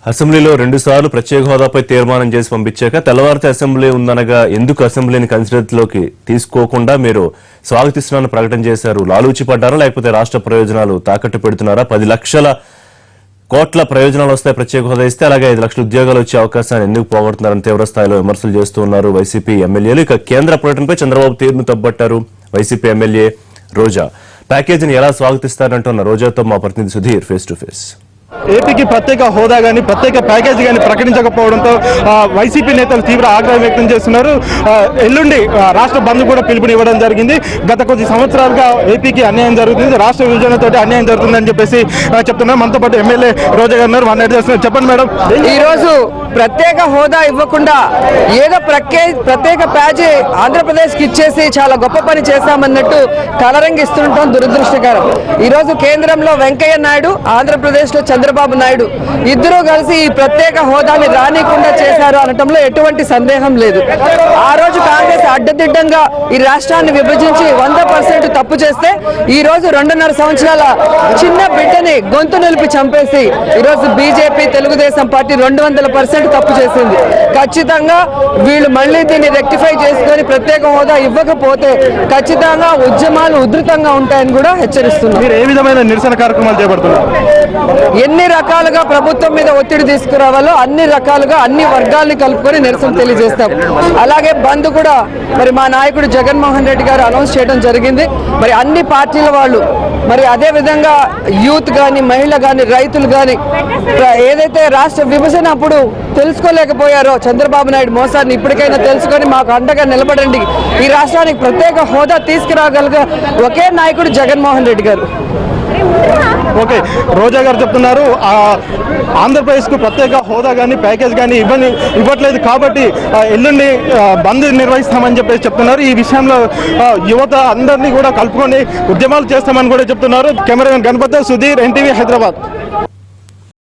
అసెంబ్లీలో 2 సార్లు ప్రత్యేక హోదాపై తీర్మానం చేసి పంపించాక తెల్లవారితే అసెంబ్లీ ఉందనగా ఎందుకు అసెంబ్లీని కన్సిడర్లోకి తీసుకోకుండా మీరు స్వాగతిస్తున్నారని ప్రకటన చేశారు? లాలూచి పడ్డారా లేకపోతే రాష్ట్ర ప్రయోజనాలు తాకట్టు పెడుతున్నారా? 10 లక్షల కోట్ల ప్రయోజనాలు వస్తాయి ప్రత్యేక హోదా ఇస్తే, అలాగే 5 లక్షల ఉద్యోగాలు వచ్చే అవకాశాన్ని ఎందుకు పోగొడుతున్నారని తీవ్ర స్థాయిలో విమర్శలు చేస్తూ ఉన్నారు వైసీపీ ఎమ్మెల్యేలు. ఇక కేంద్ర పర్యటనపై చంద్రబాబు తీరును తప్పట్టారు వైసీపీ ఎమ్మెల్యే రోజా. ప్యాకేజీని ఎలా స్వాగతిస్తారంటున్న రోజాతో మా ప్రతినిధి సుధీర్ ఫేస్ టు ఫేస్. ఏపీకి ప్రత్యేక హోదా కానీ ప్రత్యేక ప్యాకేజీ కానీ ప్రకటించకపోవడంతో వైసీపీ నేతలు తీవ్ర ఆగ్రహం వ్యక్తం చేస్తున్నారు. ఎల్లుండి రాష్ట్ర బంద్ కూడా పిలుపునివ్వడం జరిగింది. గత కొద్ది సంవత్సరాలుగా ఏపీకి అన్యాయం జరుగుతుంది, రాష్ట్ర విభజనతో అన్యాయం జరుగుతుందని చెప్పేసి చెప్తున్నారు. మనతో పాటు ఎమ్మెల్యే రోజా గారు ఉన్నారు, వన్ చేస్తున్నారు. చెప్పండి మేడం, ఈ రోజు ప్రత్యేక హోదా ఇవ్వకుండా ఏదో ప్రత్యేక ప్యాకేజీ ఆంధ్రప్రదేశ్ కి ఇచ్చేసి చాలా గొప్ప పని చేశామన్నట్టు కలరంగిస్తుండటం దురదృష్టకరం. ఈ రోజు కేంద్రంలో వెంకయ్య నాయుడు, ఆంధ్రప్రదేశ్ లో చంద్రబాబు నాయుడు ఇద్దరూ కలిసి ఈ ప్రత్యేక హోదాని రానికుండా చేశారు అనటంలో ఎటువంటి సందేహం లేదు. ఆ రోజు కాంగ్రెస్ అడ్డదిడ్డంగా ఈ రాష్ట్రాన్ని విభజించి 100% తప్పు చేస్తే, ఈ రోజు 2.5 సంవత్సరాల చిన్న బిడ్డని గొంతు నిలిపి చంపేసి ఈ రోజు బీజేపీ తెలుగుదేశం పార్టీ 200% తప్పు చేసింది. ఖచ్చితంగా వీళ్ళు మళ్ళీ దీన్ని రెక్టిఫై చేసుకొని ప్రత్యేక హోదా ఇవ్వకపోతే ఖచ్చితంగా ఉద్యమాలు ఉధృతంగా ఉంటాయని కూడా హెచ్చరిస్తున్నారు. మీరు ఏ విధమైన నిరసన కార్యక్రమాలు చేపడుతున్నారు? ఎన్ని రకాలుగా ప్రభుత్వం మీద ఒత్తిడి తీసుకురావాలో అన్ని రకాలుగా అన్ని వర్గాల్ని కలుపుకొని నిరసన తెలియజేస్తాం. అలాగే బంద్ కూడా మరి మా నాయకుడు జగన్మోహన్ రెడ్డి గారు అనౌన్స్ చేయడం జరిగింది. మరి అన్ని పార్టీల వాళ్ళు, మరి అదే విధంగా యూత్ కానీ, మహిళ కానీ, రైతులు కానీ ఏదైతే రాష్ట్ర విభజన అప్పుడు తెలుసుకోలేకపోయారో చంద్రబాబు నాయుడు మోసాన్ని ఇప్పటికైనా తెలుసుకొని మాకు అండగా నిలబడండి, ఈ రాష్ట్రానికి ప్రత్యేక హోదా తీసుకురాగలిగే ఒకే నాయకుడు జగన్మోహన్ రెడ్డి గారు. ఓకే, రోజా గారు చెప్తున్నారు ఆంధ్రప్రదేశ్ కు ప్రత్యేక హోదా కానీ ప్యాకేజ్ కానీ ఇవ్వట్లేదు కాబట్టి ఎల్లుండి బంద్ నిర్వహిస్తామని చెప్పేసి చెప్తున్నారు. ఈ విషయంలో యువత అందరినీ కూడా కలుపుకొని ఉద్యమాలు చేస్తామని కూడా చెప్తున్నారు. కెమెరామెన్ గణపతి, సుధీర్, ఎన్టీవీ, హైదరాబాద్.